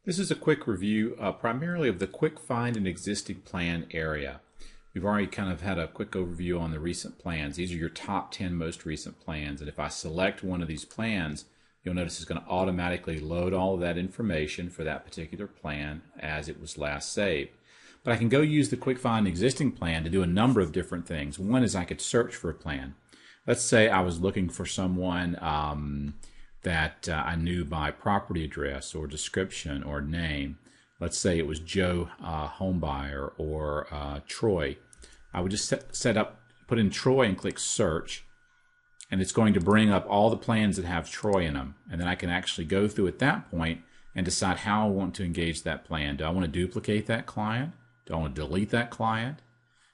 This is a quick review primarily of the quick find an existing plan area. We've already kind of had a quick overview on the recent plans. These are your top 10 most recent plans, and if I select one of these plans, you'll notice it's going to automatically load all of that information for that particular plan as it was last saved. But I can go use the quick find existing plan to do a number of different things. One is I could search for a plan. Let's say I was looking for someone that I knew by property address or description or name. Let's say it was Joe Homebuyer or Troy. I would just put in Troy and click search, and it's going to bring up all the plans that have Troy in them. And then I can actually go through at that point and decide how I want to engage that plan. Do I want to duplicate that client? Do I want to delete that client?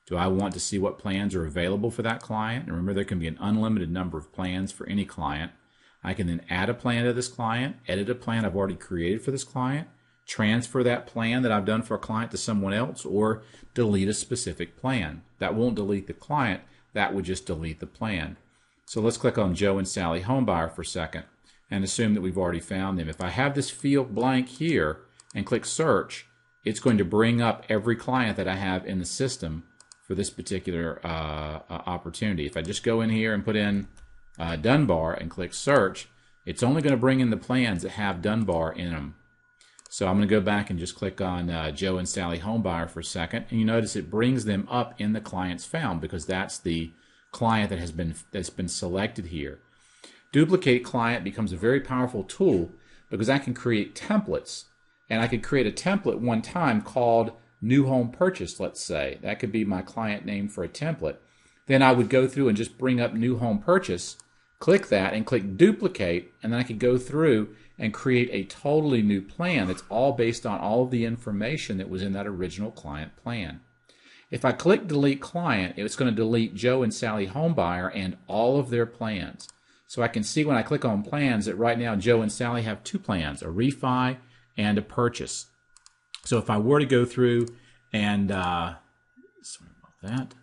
Do I want to see what plans are available for that client? And remember, there can be an unlimited number of plans for any client. I can then add a plan to this client, edit a plan I've already created for this client, transfer that plan that I've done for a client to someone else, or delete a specific plan. That won't delete the client, that would just delete the plan. So let's click on Joe and Sally Homebuyer for a second and assume that we've already found them. If I have this field blank here and click search, it's going to bring up every client that I have in the system for this particular opportunity. If I just go in here and put in Dunbar and click search, it's only going to bring in the plans that have Dunbar in them. So I'm going to go back and just click on Joe and Sally Homebuyer for a second, and you notice it brings them up in the clients found because that's the client that's been selected here. Duplicate client becomes a very powerful tool because I can create templates, and I could create a template one time called New Home Purchase, let's say. That could be my client name for a template. Then I would go through and just bring up New Home Purchase, click that, and click Duplicate, and then I could go through and create a totally new plan that's all based on all of the information that was in that original client plan. If I click Delete Client, it's going to delete Joe and Sally Homebuyer and all of their plans. So I can see when I click on plans that right now Joe and Sally have two plans, a refi and a purchase. So if I were to go through and sorry about that.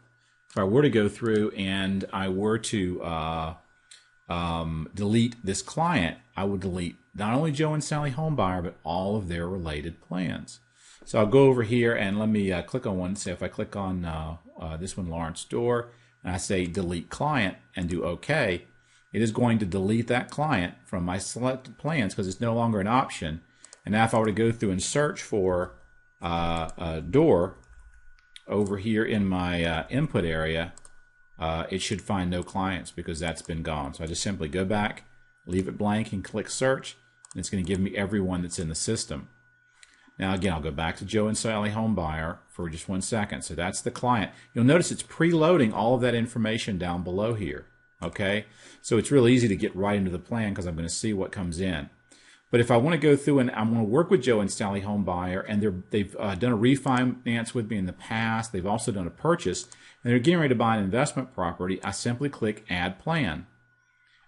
If I were to go through and I were to delete this client, I would delete not only Joe and Sally Homebuyer, but all of their related plans. So I'll go over here and let me click on one. Say if I click on this one, Lawrence Door, and I say delete client and do OK, it is going to delete that client from my selected plans because it's no longer an option. And now if I were to go through and search for a door over here in my input area, it should find no clients because that's been gone. So I just simply go back, leave it blank, and click search, and it's going to give me everyone that's in the system. Now again, I'll go back to Joe and Sally Homebuyer for just 1 second. So that's the client. You'll notice it's preloading all of that information down below here. Okay, so it's real easy to get right into the plan because I'm going to see what comes in. But if I want to go through and I'm going to work with Joe and Sally Homebuyer, and they've done a refinance with me in the past, they've also done a purchase, and they're getting ready to buy an investment property, I simply click Add Plan.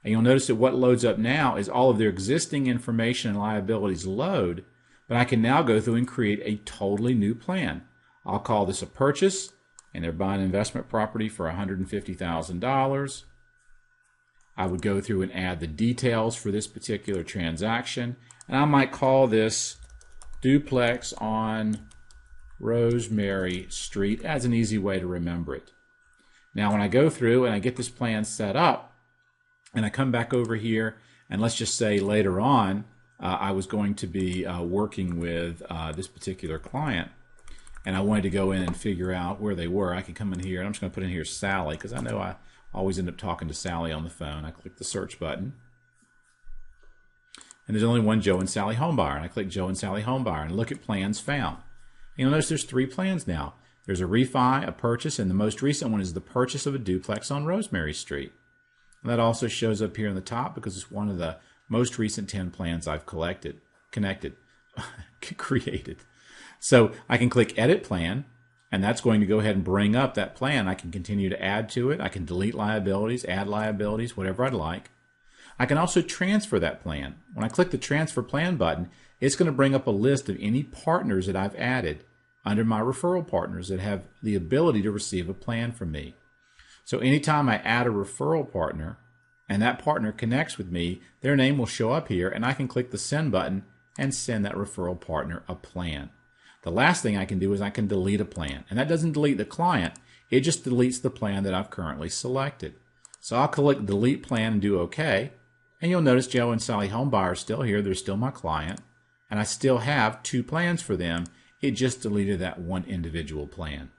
And you'll notice that what loads up now is all of their existing information and liabilities load, but I can now go through and create a totally new plan. I'll call this a purchase, and they're buying an investment property for $150,000. I would go through and add the details for this particular transaction, and I might call this Duplex on Rosemary Street as an easy way to remember it. Now when I go through and I get this plan set up, and I come back over here, and let's just say later on I was going to be working with this particular client, and I wanted to go in and figure out where they were, I can come in here, and I'm just going to put in here Sally, because I know I always end up talking to Sally on the phone. I click the search button, and there's only one Joe and Sally Homebuyer, and I click Joe and Sally Homebuyer and look at plans found. You'll notice there's 3 plans now. There's a refi, a purchase, and the most recent one is the purchase of a duplex on Rosemary Street. And that also shows up here in the top because it's one of the most recent 10 plans I've created. So I can click Edit Plan, and that's going to go ahead and bring up that plan. I can continue to add to it. I can delete liabilities, add liabilities, whatever I'd like. I can also transfer that plan. When I click the Transfer Plan button, it's going to bring up a list of any partners that I've added under my referral partners that have the ability to receive a plan from me. So anytime I add a referral partner and that partner connects with me, their name will show up here, and I can click the Send button and send that referral partner a plan. The last thing I can do is I can delete a plan. And that doesn't delete the client. It just deletes the plan that I've currently selected. So I'll click Delete Plan and do OK. And you'll notice Joe and Sally Homebuyer are still here. They're still my client. And I still have 2 plans for them. It just deleted that one individual plan.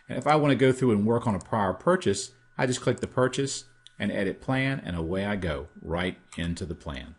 And if I want to go through and work on a prior purchase, I just click the Purchase and Edit Plan, and away I go, right into the plan.